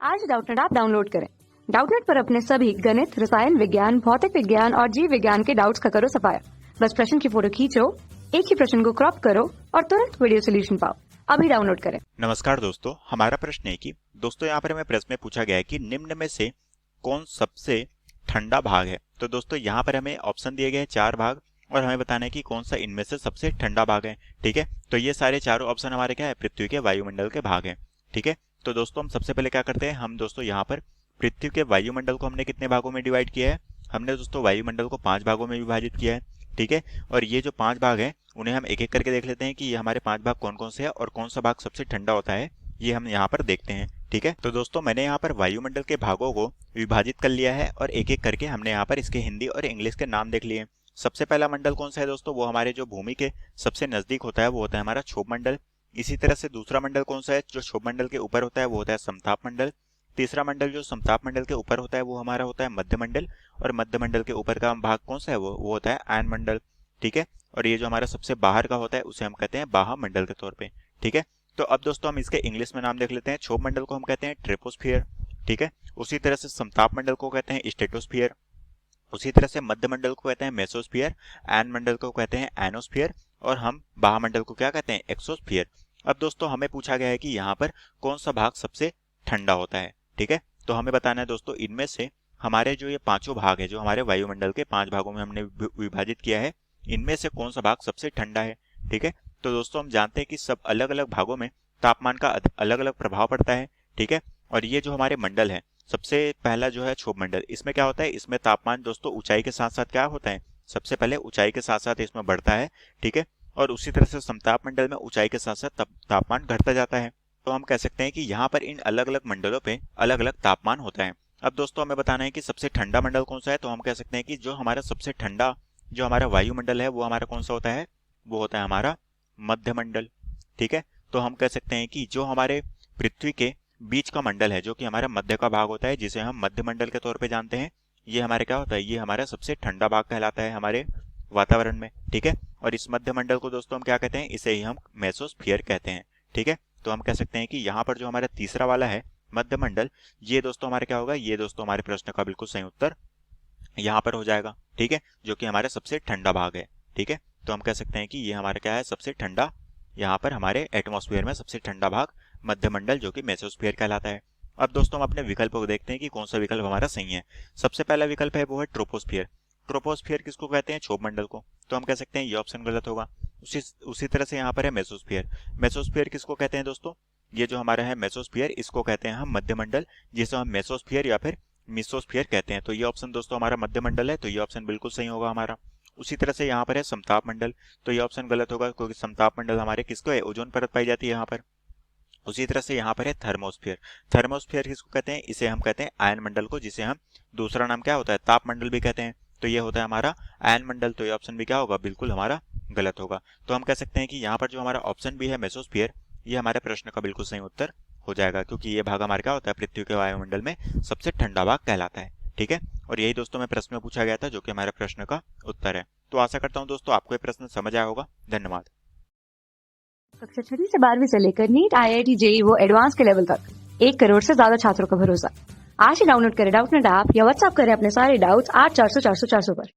आज Doubtnut app download करें। Doubtnut पर अपने सभी गणित, रसायन विज्ञान, भौतिक विज्ञान और जीव विज्ञान के डाउट्स का करो सफाया। बस प्रश्न की फोटो खींचो, एक ही प्रश्न को क्रॉप करो और तुरंत वीडियो सोल्यूशन पाओ। अभी डाउनलोड करें। नमस्कार दोस्तों, हमारा प्रश्न है कि दोस्तों यहाँ पर हमें प्रश्न में पूछा गया है कि निम्न में से कौन सबसे ठंडा भाग है। तो दोस्तों यहाँ पर हमें ऑप्शन दिए गए हैं 4 भाग और हमें बताना है कि कौन सा इनमें से सबसे ठंडा भाग है। ठीक है, तो ये सारे चारों ऑप्शन हमारे क्या है, पृथ्वी के वायुमंडल के भाग हैं। ठीक है, तो दोस्तों हम सबसे पहले क्या करते हैं, हम दोस्तों यहाँ पर पृथ्वी के वायुमंडल को हमने कितने भागों में डिवाइड किया है, हमने दोस्तों वायुमंडल को 5 भागों में विभाजित किया है। ठीक है, और ये जो 5 भाग हैं उन्हें हम एक एक करके देख लेते हैं कि ये हमारे 5 भाग कौन कौन से हैं और कौन सा भाग सबसे ठंडा होता है, ये हम यहाँ पर देखते हैं। ठीक है, तो दोस्तों मैंने यहाँ पर वायुमंडल के भागों को विभाजित कर लिया है और एक एक करके हमने यहाँ पर इसके हिंदी और इंग्लिश के नाम देख लिए। सबसे पहला मंडल कौन सा है दोस्तों, वो हमारे जो भूमि के सबसे नजदीक होता है वो होता है हमारा क्षोभ मंडल। इसी तरह से दूसरा मंडल कौन सा है जो क्षोभ मंडल के ऊपर होता है वो होता है समताप मंडल। तीसरा मंडल जो समताप मंडल के ऊपर होता है वो हमारा होता है मध्य मंडल, और मध्य मंडल के ऊपर का भाग कौन सा है वो होता है आयन मंडल। ठीक है, और ये जो हमारा सबसे बाहर का होता है उसे हम कहते हैं बाह्य मंडल के तौर पे। ठीक है, तो अब दोस्तों हम इसके इंग्लिश में नाम देख लेते हैं। क्षोभ मंडल को हम कहते हैं ट्रोपोस्फियर। ठीक है, उसी तरह से समताप मंडल को कहते हैं स्ट्रेटोस्फियर। उसी तरह से मध्य मंडल को कहते हैं मेसोस्फियर, आयन मंडल को कहते हैं एनोस्फियर, और हम बाह्य मंडल को क्या कहते हैं, एक्सोस्फियर। अब दोस्तों हमें पूछा गया है कि यहाँ पर कौन सा भाग सबसे ठंडा होता है। ठीक है, तो हमें बताना है दोस्तों इनमें से हमारे जो ये पांचों भाग है जो हमारे वायुमंडल के 5 भागों में हमने विभाजित किया है, इनमें से कौन सा भाग सबसे ठंडा है। ठीक है, तो दोस्तों हम जानते हैं कि सब अलग अलग भागों में तापमान का अलग अलग प्रभाव पड़ता है। ठीक है, और ये जो हमारे मंडल है, सबसे पहला जो है क्षोभ मंडल, इसमें क्या होता है, इसमें तापमान दोस्तों ऊंचाई के साथ साथ क्या होता है, सबसे पहले ऊंचाई के साथ साथ इसमें बढ़ता है। ठीक है, और उसी तरह से समताप मंडल में ऊंचाई के साथ साथ तापमान घटता जाता है। तो हम कह सकते हैं कि यहाँ पर इन अलग अलग मंडलों पे अलग अलग तापमान होता है। अब दोस्तों हमें बताना है कि सबसे ठंडा मंडल कौन सा है, तो हम कह सकते हैं कि जो हमारा सबसे ठंडा जो हमारा वायुमंडल है वो हमारा कौन सा होता है, वो होता है हमारा मध्य मंडल। ठीक है, तो हम कह सकते हैं कि जो हमारे पृथ्वी के बीच का मंडल है जो कि हमारा मध्य का भाग होता है, जिसे हम मध्य मंडल के तौर पे जानते हैं, ये हमारे क्या होता है, ये हमारा सबसे ठंडा भाग कहलाता है हमारे वातावरण में। ठीक है, और इस मध्य मंडल को दोस्तों हम क्या कहते हैं, इसे ही हम मेसोस्फियर कहते हैं। ठीक है, तो हम कह सकते हैं कि यहाँ पर जो हमारा तीसरा वाला है मध्य मंडल, ये दोस्तों हमारे क्या होगा, ये दोस्तों हमारे प्रश्न का बिल्कुल सही उत्तर यहाँ पर हो जाएगा। ठीक है, जो कि हमारा सबसे ठंडा भाग है। ठीक है, तो हम कह सकते हैं कि ये हमारा क्या है, सबसे ठंडा, यहाँ पर हमारे एटमॉस्फेयर में सबसे ठंडा भाग मध्य मंडल जो कि मेसोस्फीयर कहलाता है। अब दोस्तों हम अपने विकल्प को देखते हैं कि कौन सा विकल्प हमारा सही है। सबसे पहला विकल्प है वो है ट्रोपोस्फियर। ट्रोपोस्फियर किसको कहते हैं, क्षोभ मंडल को, तो हम कह सकते हैं ये ऑप्शन गलत होगा। उसी तरह से यहाँ पर है मेसोस्फियर। मेसोस्फियर किसको कहते हैं दोस्तों, ये जो हमारा है मेसोस्फियर, इसको कहते हैं हम मध्य मंडल, जिसे हम मेसोस्फियर या फिर मिसोस्फियर कहते हैं। तो ये ऑप्शन दोस्तों हमारा मध्य मंडल है, तो ये ऑप्शन बिल्कुल सही होगा हमारा। उसी तरह से यहाँ पर है समताप मंडल, तो ये ऑप्शन गलत होगा क्योंकि समताप मंडल हमारे किसको है, ओजोन परत पाई जाती है यहाँ पर। उसी तरह से यहाँ पर है थर्मोस्फियर। थर्मोस्फियर किसको कहते हैं, इसे हम कहते हैं आयन मंडल को, जिसे हम दूसरा नाम क्या होता है, ताप मंडल भी कहते हैं। तो ये होता है हमारा आयन मंडल, तो ये ऑप्शन भी क्या होगा, बिल्कुल हमारा गलत होगा। तो हम कह सकते हैं कि यहाँ पर जो हमारा ऑप्शन भी है मेसोस्फियर, ये हमारे प्रश्न का बिल्कुल सही उत्तर हो जाएगा, क्योंकि ये भाग हमारा क्या होता है, पृथ्वी के वायुमंडल में सबसे ठंडा भाग कहलाता है। ठीक है, और यही दोस्तों में प्रश्न में पूछा गया था जो कि हमारे प्रश्न का उत्तर है। तो आशा करता हूँ दोस्तों आपको ये प्रश्न समझ आया होगा। धन्यवाद। कक्षा 6 से 12वीं से लेकर नीट, IIT, JEE वो एडवांस के लेवल तक 1 करोड़ से ज्यादा छात्रों का भरोसा। आज ही डाउनलोड करें डाउटनेट ऐप या व्हाट्सएप करें अपने सारे डाउट्स 8400 400 400 पर।